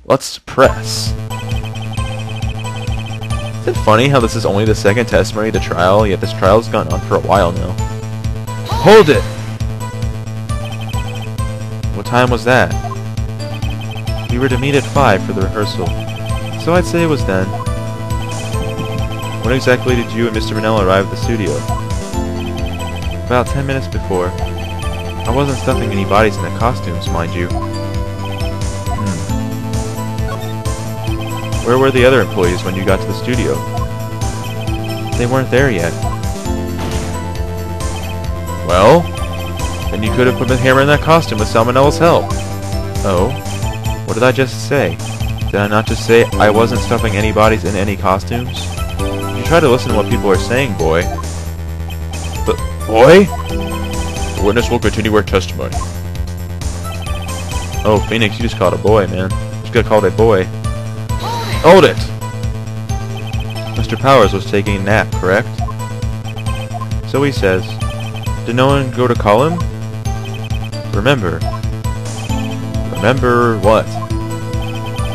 Let's suppress. Isn't it funny how this is only the second testimony of the trial, yet this trial's gone on for a while now? Hold it! What time was that? We were to meet at 5 for the rehearsal, so I'd say it was then. When exactly did you and Mr. Manel arrive at the studio? About 10 minutes before. I wasn't stuffing any bodies in the costumes, mind you. Where were the other employees when you got to the studio? They weren't there yet. Well, then you could have put the hammer in that costume with Salmonella's help. Oh? What did I just say? Did I not just say I wasn't stuffing any bodies in any costumes? You try to listen to what people are saying, boy. But, boy? The witness will continue her testimony. Oh, Phoenix, you just called a boy, man. You just got called a boy. Hold it! Mr. Powers was taking a nap, correct? So he says. Did no one go to call him? Remember. Remember what?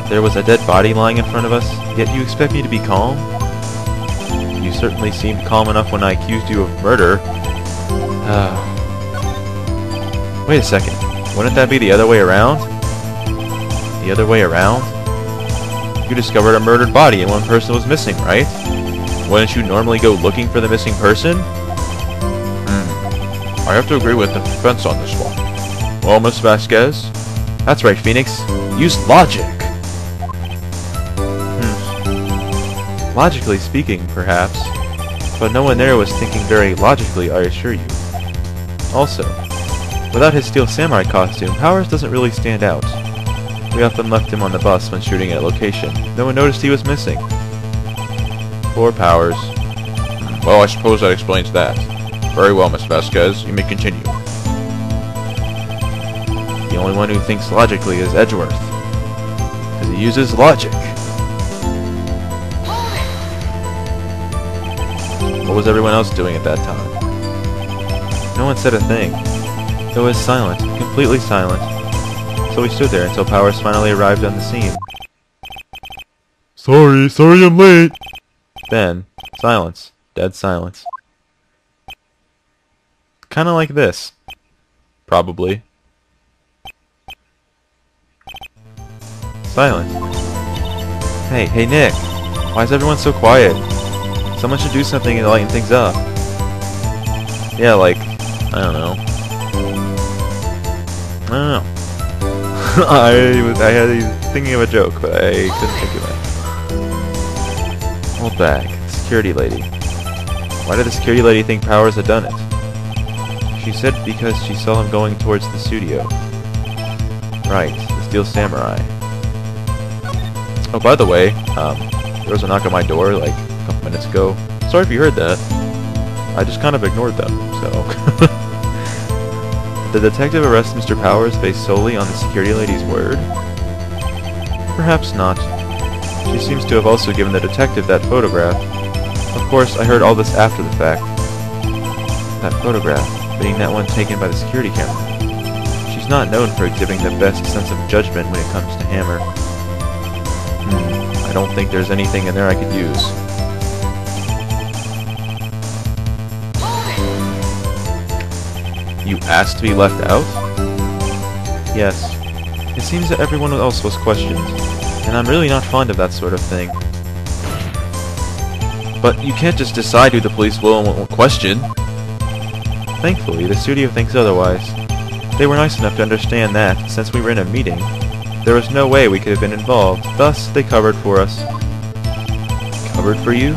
There was a dead body lying in front of us, yet you expect me to be calm? You certainly seemed calm enough when I accused you of murder. Wait a second. Wouldn't that be the other way around? The other way around? You discovered a murdered body and one person was missing, right? Wouldn't you normally go looking for the missing person? I have to agree with the defense on this one. Well, Miss Vasquez? That's right, Phoenix. Use logic! Logically speaking, perhaps. But no one there was thinking very logically, I assure you. Also, without his steel samurai costume, Powers doesn't really stand out. We often left him on the bus when shooting at location. No one noticed he was missing. Poor Powers. Well, I suppose that explains that. Very well, Miss Vasquez. You may continue. The only one who thinks logically is Edgeworth. Because he uses logic. What was everyone else doing at that time? No one said a thing. It was silent. Completely silent. So we stood there until Powers finally arrived on the scene. Sorry I'm late. Then, silence. Dead silence. Kinda like this. Probably. Silence. Hey Nick! Why is everyone so quiet? Someone should do something to lighten things up. Yeah, like, I don't know. I had thinking of a joke, but I couldn't think of it. Hold back. Security lady. Why did the security lady think Powers had done it? She said because she saw him going towards the studio. Right, the Steel Samurai. Oh, by the way, there was a knock on my door like a couple minutes ago. Sorry if you heard that. I just kind of ignored them, so... Did the detective arrest Mr. Powers based solely on the security lady's word? Perhaps not. She seems to have also given the detective that photograph. Of course, I heard all this after the fact. That photograph, being that one taken by the security camera. She's not known for exhibiting the best sense of judgment when it comes to Hammer. I don't think there's anything in there I could use. You asked to be left out? Yes. It seems that everyone else was questioned, and I'm really not fond of that sort of thing. But you can't just decide who the police will and won't question. Thankfully, the studio thinks otherwise. They were nice enough to understand that, since we were in a meeting, there was no way we could have been involved, thus they covered for us. Covered for you?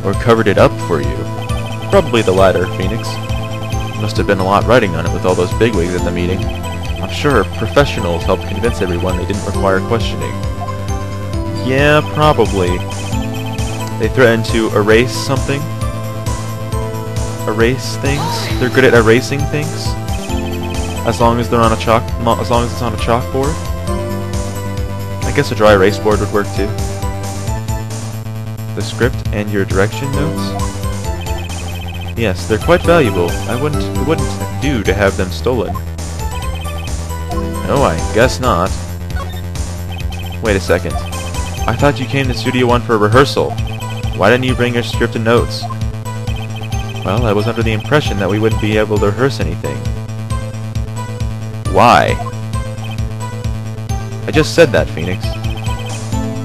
Or covered it up for you? Probably the latter, Phoenix. Must have been a lot writing on it with all those bigwigs at the meeting. I'm sure professionals helped convince everyone they didn't require questioning. Yeah, probably. They threatened to erase something? Erase things? They're good at erasing things? As long as they're on a as long as it's on a chalkboard? I guess a dry erase board would work too. The script and your direction notes? Yes, they're quite valuable. It wouldn't do to have them stolen. No, I guess not. Wait a second. I thought you came to Studio 1 for a rehearsal. Why didn't you bring your script and notes? Well, I was under the impression that we wouldn't be able to rehearse anything. Why? I just said that, Phoenix.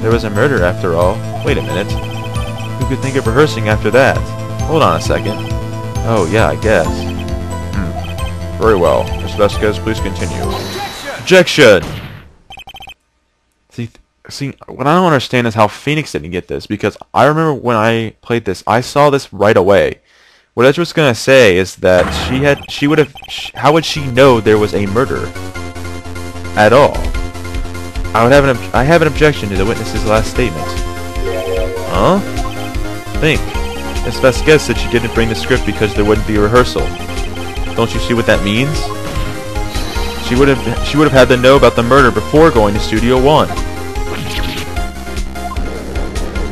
There was a murder after all. Wait a minute. Who could think of rehearsing after that? Hold on a second. Oh, yeah, I guess. Very well. Miss Vasquez, please continue. Objection! See, what I don't understand is how Phoenix didn't get this, because I remember when I played this, I saw this right away. What Edgeworth's gonna say is that how would she know there was a murder at all? I have an objection to the witness's last statement. Huh? Think. Miss Vasquez said she didn't bring the script because there wouldn't be a rehearsal. Don't you see what that means? She would have had to know about the murder before going to Studio 1.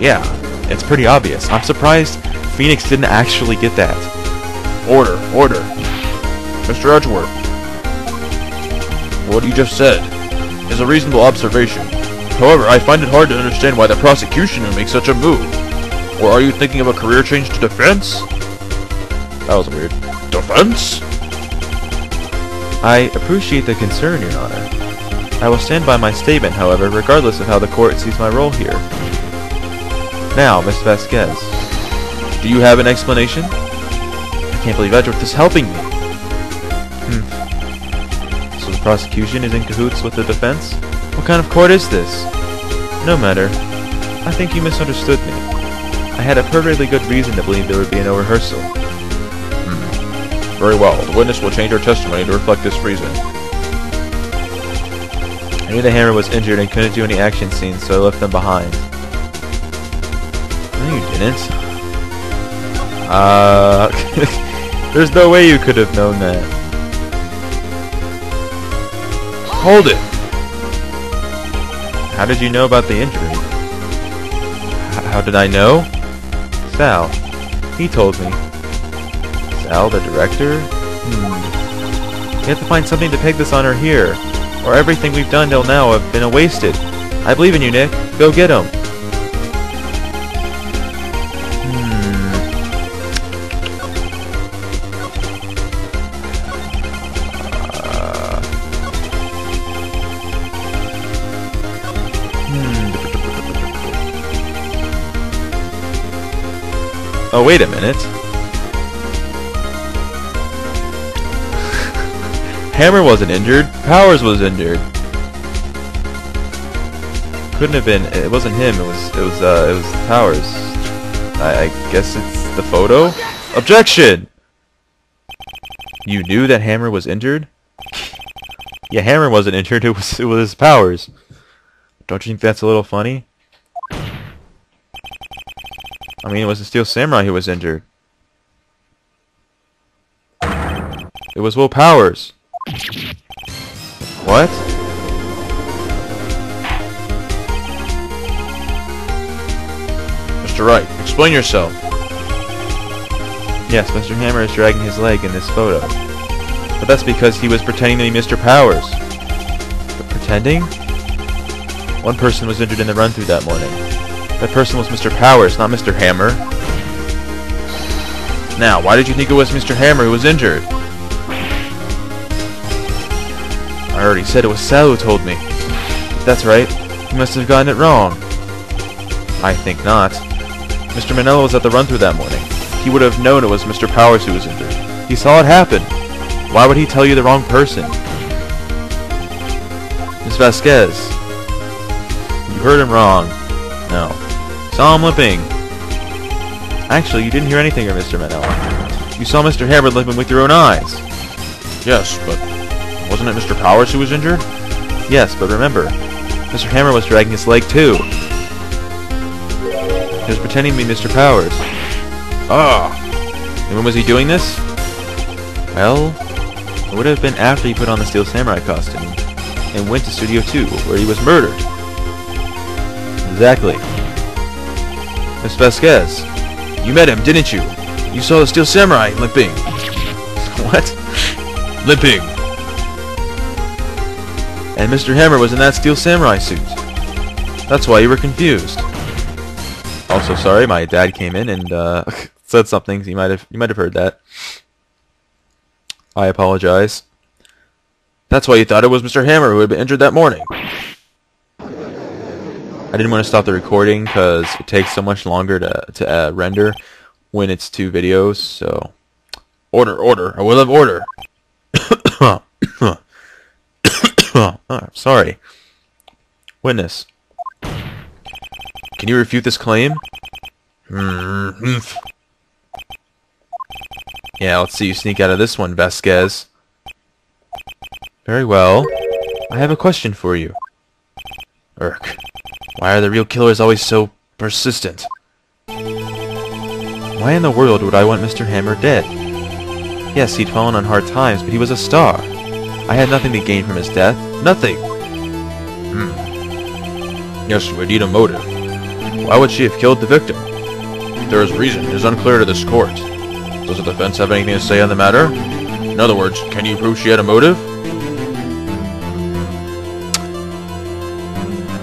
Yeah, it's pretty obvious. I'm surprised Phoenix didn't actually get that. Order. Mr. Edgeworth. What you just said is a reasonable observation. However, I find it hard to understand why the prosecution would make such a move. Or are you thinking of a career change to defense? That was weird. Defense? I appreciate the concern, Your Honor. I will stand by my statement, however, regardless of how the court sees my role here. Now, Miss Vasquez, do you have an explanation? I can't believe Edgeworth is helping me. So the prosecution is in cahoots with the defense? What kind of court is this? No matter. I think you misunderstood me. I had a perfectly good reason to believe there would be no rehearsal. Very well. The witness will change her testimony to reflect this reason. I knew the hammer was injured and couldn't do any action scenes, so I left them behind. No, you didn't. There's no way you could have known that. Hold it! How did you know about the injury? How did I know? Sal. He told me. Sal, the director? We have to find something to peg this on her here, or everything we've done till now have been wasted. I believe in you, Nick. Go get him. Oh, wait a minute. Hammer wasn't injured. Powers was injured. Couldn't have been. It wasn't him. It was Powers. I guess it's the photo. Objection! You knew that Hammer was injured? Yeah, Hammer wasn't injured. It was Powers. Don't you think that's a little funny? I mean, it was the Steel Samurai who was injured. It was Will Powers. What? Mr. Wright, explain yourself. Yes, Mr. Hammer is dragging his leg in this photo. But that's because he was pretending to be Mr. Powers. But pretending? One person was injured in the run-through that morning. That person was Mr. Powers, not Mr. Hammer. Now, why did you think it was Mr. Hammer who was injured? I already said it was Sal who told me. That's right. You must have gotten it wrong. I think not. Mr. Manella was at the run-through that morning. He would have known it was Mr. Powers who was injured. He saw it happen. Why would he tell you the wrong person? Miss Vasquez. You heard him wrong. No. Saw him limping. Actually, you didn't hear anything of Mr. Manella. You saw Mr. Hammer limping with your own eyes. Yes, but wasn't it Mr. Powers who was injured? Yes, but remember, Mr. Hammer was dragging his leg too. He was pretending to be Mr. Powers. Ah! And when was he doing this? Well, it would have been after he put on the Steel Samurai costume and went to Studio 2, where he was murdered. Exactly. Miss Vasquez, you met him, didn't you? You saw the Steel Samurai limping. What? Limping. And Mr. Hammer was in that Steel Samurai suit. That's why you were confused. Also, sorry, my dad came in and said something. You might have heard that. I apologize. That's why you thought it was Mr. Hammer who had been injured that morning. I didn't want to stop the recording because it takes so much longer to render when it's 2 videos. So, order! I will have order. Oh, sorry. Witness. Can you refute this claim? Yeah, let's see you sneak out of this one, Vasquez. Very well. I have a question for you. Urk. Why are the real killers always so persistent? Why in the world would I want Mr. Hammer dead? Yes, he'd fallen on hard times, but he was a star. I had nothing to gain from his death. Nothing! Yes, we need a motive. Why would she have killed the victim? There is reason. It is unclear to this court. Does the defense have anything to say on the matter? In other words, can you prove she had a motive?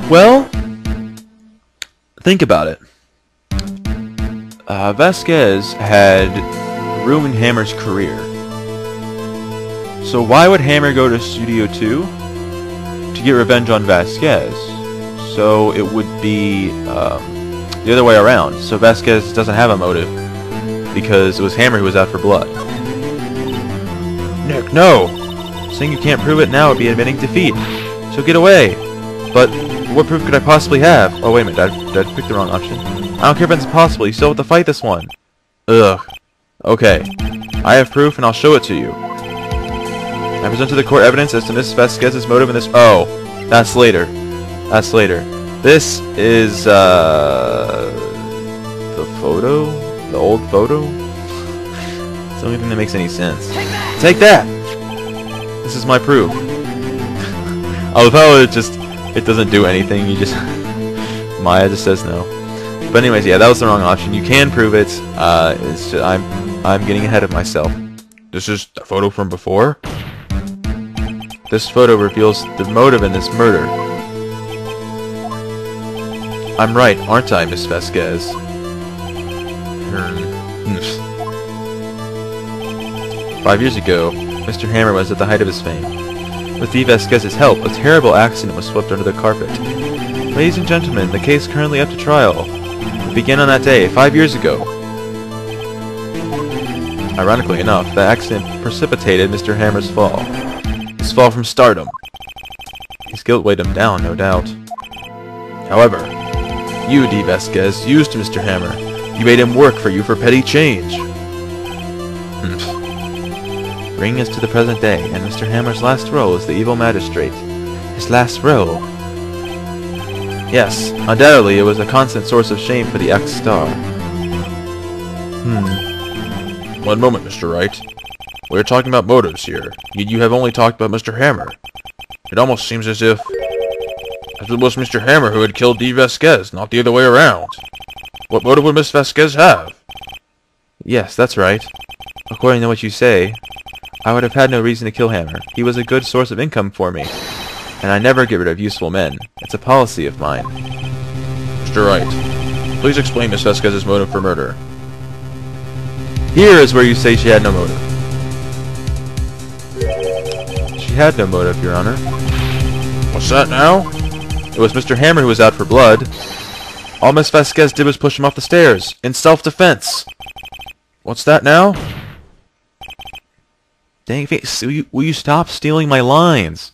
Well, think about it. Vasquez had ruined Hammer's career. So why would Hammer go to Studio 2? To get revenge on Vasquez. So it would be the other way around. So Vasquez doesn't have a motive because it was Hammer who was out for blood. Nick, no! Saying you can't prove it now would be admitting defeat. So get away! But what proof could I possibly have? Oh wait a minute, did I pick the wrong option? I don't care if it's impossible, you still have to fight this one. Ugh. Okay. I have proof and I'll show it to you. I present to the court evidence as to Miss Vasquez's motive in this— Oh, that's later. That's later. This is, the photo? The old photo? It's the only thing that makes any sense. Take that! This is my proof. I love how it doesn't do anything, you just... Maya just says no. But anyways, yeah, that was the wrong option. You can prove it, it's just, I'm getting ahead of myself. This is a photo from before? This photo reveals the motive in this murder. I'm right, aren't I, Miss Vasquez? 5 years ago, Mr. Hammer was at the height of his fame. With Dee Vasquez's help, a terrible accident was swept under the carpet. Ladies and gentlemen, the case currently up to trial. It began on that day, 5 years ago. Ironically enough, the accident precipitated Mr. Hammer's fall. His fall from stardom. His guilt weighed him down, no doubt. However, you, Dee Vasquez, used Mr. Hammer. You made him work for you for petty change. Bringing us to the present day, and Mr. Hammer's last role is the evil magistrate. His last role. Yes, undoubtedly it was a constant source of shame for the ex-star. One moment, Mr. Wright. We're talking about motives here. You have only talked about Mr. Hammer. It almost seems as if it was Mr. Hammer who had killed Dee Vasquez, not the other way around. What motive would Miss Vasquez have? Yes, that's right. According to what you say, I would have had no reason to kill Hammer. He was a good source of income for me. And I never get rid of useful men. It's a policy of mine. Mr. Wright, please explain Miss Vasquez's motive for murder. Here is where you say she had no motive. She had no motive, Your Honor. What's that now? It was Mr. Hammer who was out for blood. All Miss Vasquez did was push him off the stairs, in self-defense. What's that now? Dang it, will you stop stealing my lines?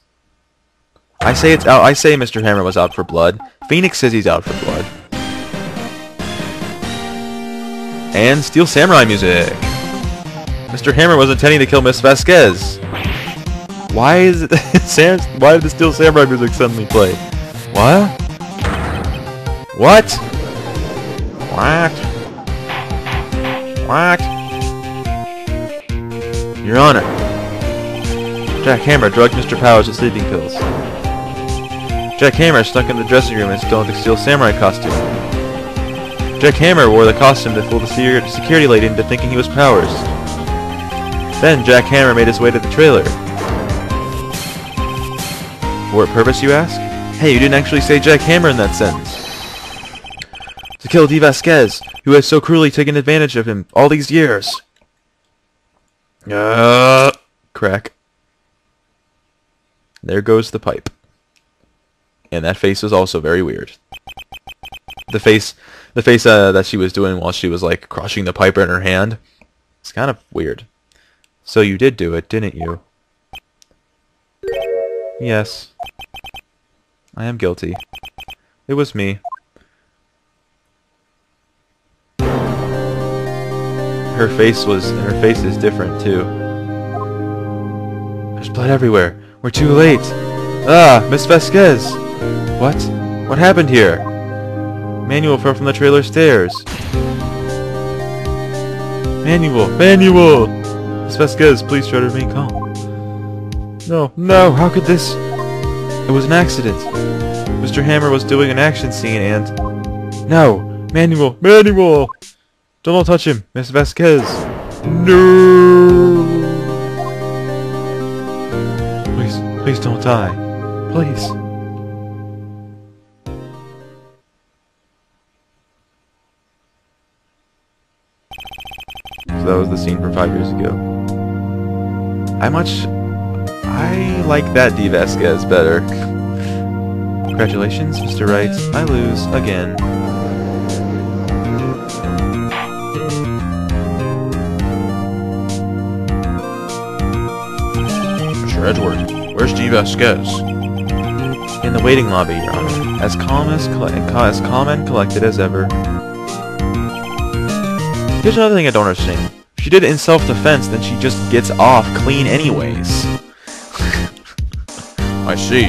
I say Mr. Hammer was out for blood. Phoenix says he's out for blood. And Steel Samurai music. Mr. Hammer was intending to kill Miss Vasquez. Why is it why did the Steel Samurai music suddenly play? What? What? What? What? Your Honor, Jack Hammer drugged Mr. Powers with sleeping pills. Jack Hammer snuck in the dressing room and stole the Steel Samurai costume. Jack Hammer wore the costume to fool the security lady into thinking he was Powers. Then Jack Hammer made his way to the trailer. For what purpose, you ask? Hey, you didn't actually say Jack Hammer in that sentence. To kill Dee Vasquez, who has so cruelly taken advantage of him all these years. Crack. There goes the pipe. And that face was also very weird. The face that she was doing while she was like crushing the pipe in her hand. It's kind of weird. So you did do it, didn't you? Yes. I am guilty. It was me. Her face is different too. There's blood everywhere. We're too late. Ah, Miss Vasquez. What? What happened here? Manuel fell from the trailer stairs. Manuel! Manuel! Miss Vasquez, please try to remain calm. No, no, how could this? It was an accident. Mr. Hammer was doing an action scene and... No! Manuel! Manuel! Don't touch him, Miss Vasquez! No! Please don't die. Please. So that was the scene from 5 years ago. I like that Dee Vasquez better. Congratulations, Mr. Wright. I lose again. Mr. Edgeworth, where's Dee Vasquez? In the waiting lobby, Your Honor. As calm and collected as ever. Here's another thing I don't understand. If she did it in self-defense, then she just gets off clean anyways. I see.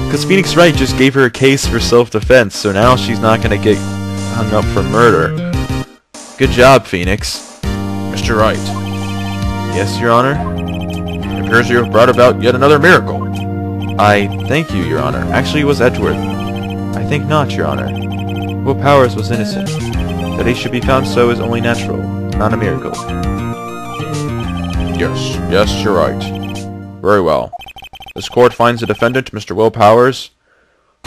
Because Phoenix Wright just gave her a case for self-defense, so now she's not going to get hung up for murder. Good job, Phoenix. Mr. Wright. Yes, Your Honor? It appears you have brought about yet another miracle. I thank you, Your Honor. Actually, it was Edgeworth. I think not, Your Honor. Will Powers was innocent. That he should be found so is only natural, not a miracle. Yes, you're right. Very well. This court finds the defendant, Mr. Will Powers,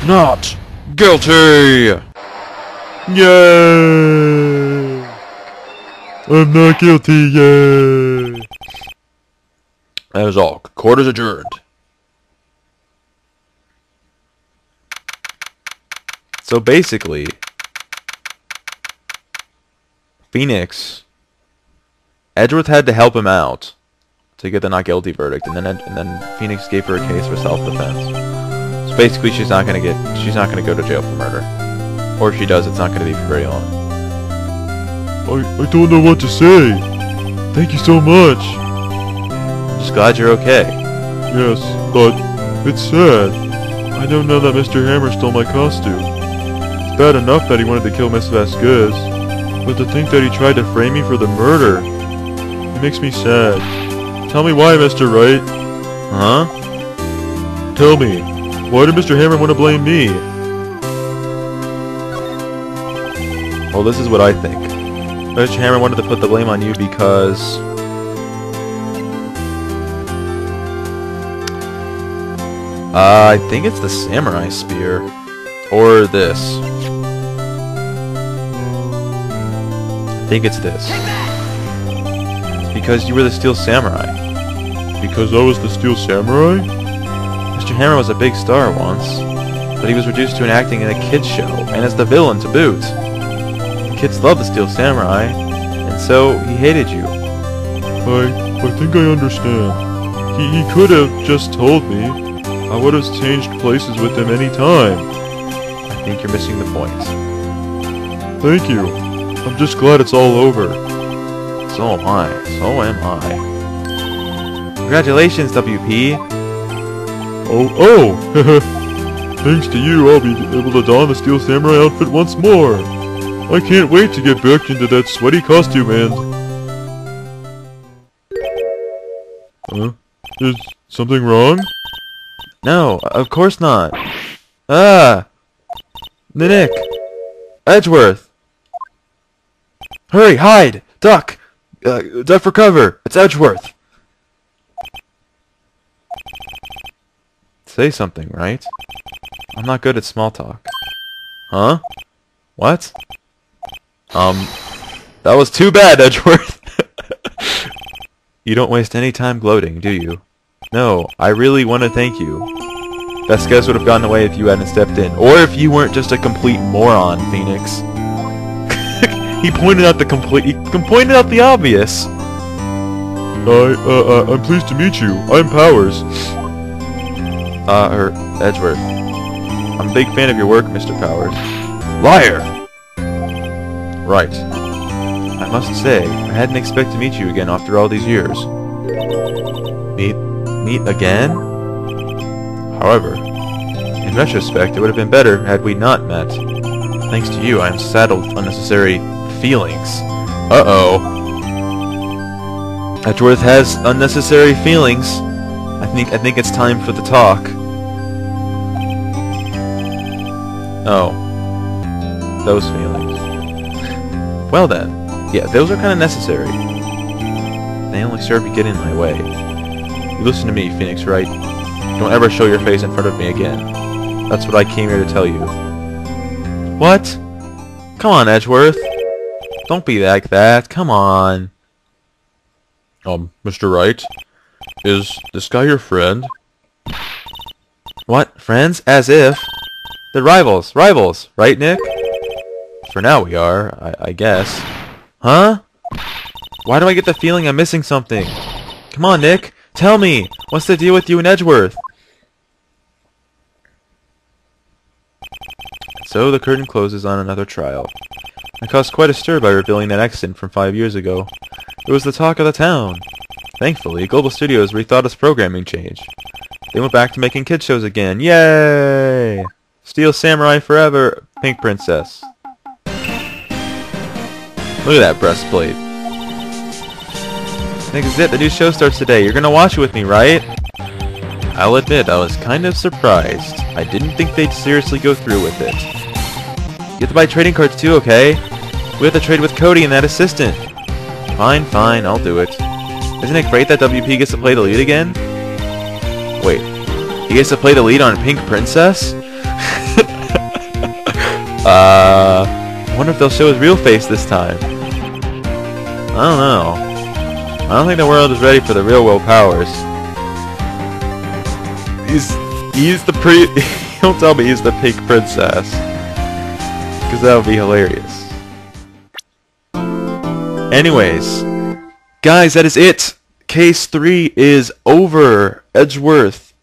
not guilty! Yay! I'm not guilty, yay! That is all. Court is adjourned. So basically, Phoenix, Edgeworth had to help him out to get the not guilty verdict, and then Phoenix gave her a case for self-defense. So basically, she's not gonna go to jail for murder, or if she does, it's not gonna be for very long. I don't know what to say. Thank you so much. Just glad you're okay. Yes, but it's sad. I don't know that Mr. Hammer stole my costume. It's bad enough that he wanted to kill Miss Vasquez, but to think that he tried to frame me for the murder, it makes me sad. Tell me why, Mr. Wright. Huh? Tell me, why did Mr. Hammer want to blame me? Well, this is what I think. Mr. Hammer wanted to put the blame on you because... I think it's the samurai spear. Or this. I think it's this. It's because you were the Steel Samurai. Because I was the Steel Samurai? Mr. Hammer was a big star once, but he was reduced to an acting in a kids show, and as the villain to boot. The kids loved the Steel Samurai, and so he hated you. I think I understand. He could have just told me. I would have changed places with him any time. I think you're missing the point. Thank you. I'm just glad it's all over. So am I. So am I. Congratulations, WP. Oh! Thanks to you, I'll be able to don the Steel Samurai outfit once more. I can't wait to get back into that sweaty costume and... Huh? Is something wrong? No, of course not. Ah! Nick! Edgeworth! Hurry, hide! Duck! Duck for cover! It's Edgeworth! Say something, right? I'm not good at small talk. Huh? What? That was too bad, Edgeworth. You don't waste any time gloating, do you? No, I really want to thank you. Vasquez would have gotten away if you hadn't stepped in. Or if you weren't just a complete moron, Phoenix. He pointed out the obvious. I'm pleased to meet you. I'm Powers. Edgeworth. I'm a big fan of your work, Mr. Powers. Liar! Right. I must say, I hadn't expected to meet you again after all these years. Meet again? However, in retrospect, it would have been better had we not met. Thanks to you, I am saddled with unnecessary feelings. Uh-oh. Edgeworth has unnecessary feelings. I think it's time for the talk. Oh. Those feelings. Well then. Yeah, those are kind of necessary. They only serve to get in my way. You listen to me, Phoenix Wright. Don't ever show your face in front of me again. That's what I came here to tell you. What? Come on, Edgeworth. Don't be like that. Come on. Mr. Wright, is this guy your friend? What? Friends? As if. They're rivals. Rivals. Right, Nick? For now we are, I guess. Huh? Why do I get the feeling I'm missing something? Come on, Nick. Tell me. What's the deal with you and Edgeworth? So the curtain closes on another trial. I caused quite a stir by revealing that accident from 5 years ago. It was the talk of the town. Thankfully, Global Studios rethought its programming change. They went back to making kids shows again. Yay! Steel Samurai Forever, Pink Princess. Look at that breastplate. Nick, is it? The new show starts today. You're gonna watch it with me, right? I'll admit, I was kind of surprised. I didn't think they'd seriously go through with it. You have to buy trading cards too, okay? We have to trade with Cody and that assistant. Fine, fine, I'll do it. Isn't it great that WP gets to play the lead again? Wait, he gets to play the lead on Pink Princess? I wonder if they'll show his real face this time. I don't know. I don't think the world is ready for the real Will Powers. He's the Don't tell me he's the Pink Princess. Because that would be hilarious. Anyways, guys, that is it. Case 3 is over. Edgeworth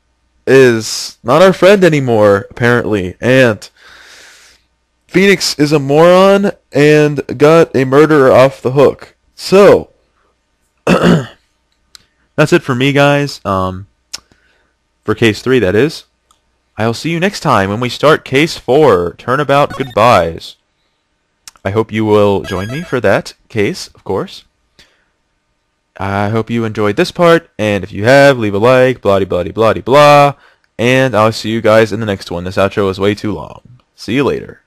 is not our friend anymore, apparently. And Phoenix is a moron and got a murderer off the hook. So, that's it for me, guys. For Case 3, that is. I'll see you next time when we start Case 4, Turnabout Goodbyes. I hope you will join me for that case, of course. I hope you enjoyed this part, and if you have, leave a like, blah-de-blah-de-blah-de-blah, and I'll see you guys in the next one. This outro is way too long. See you later.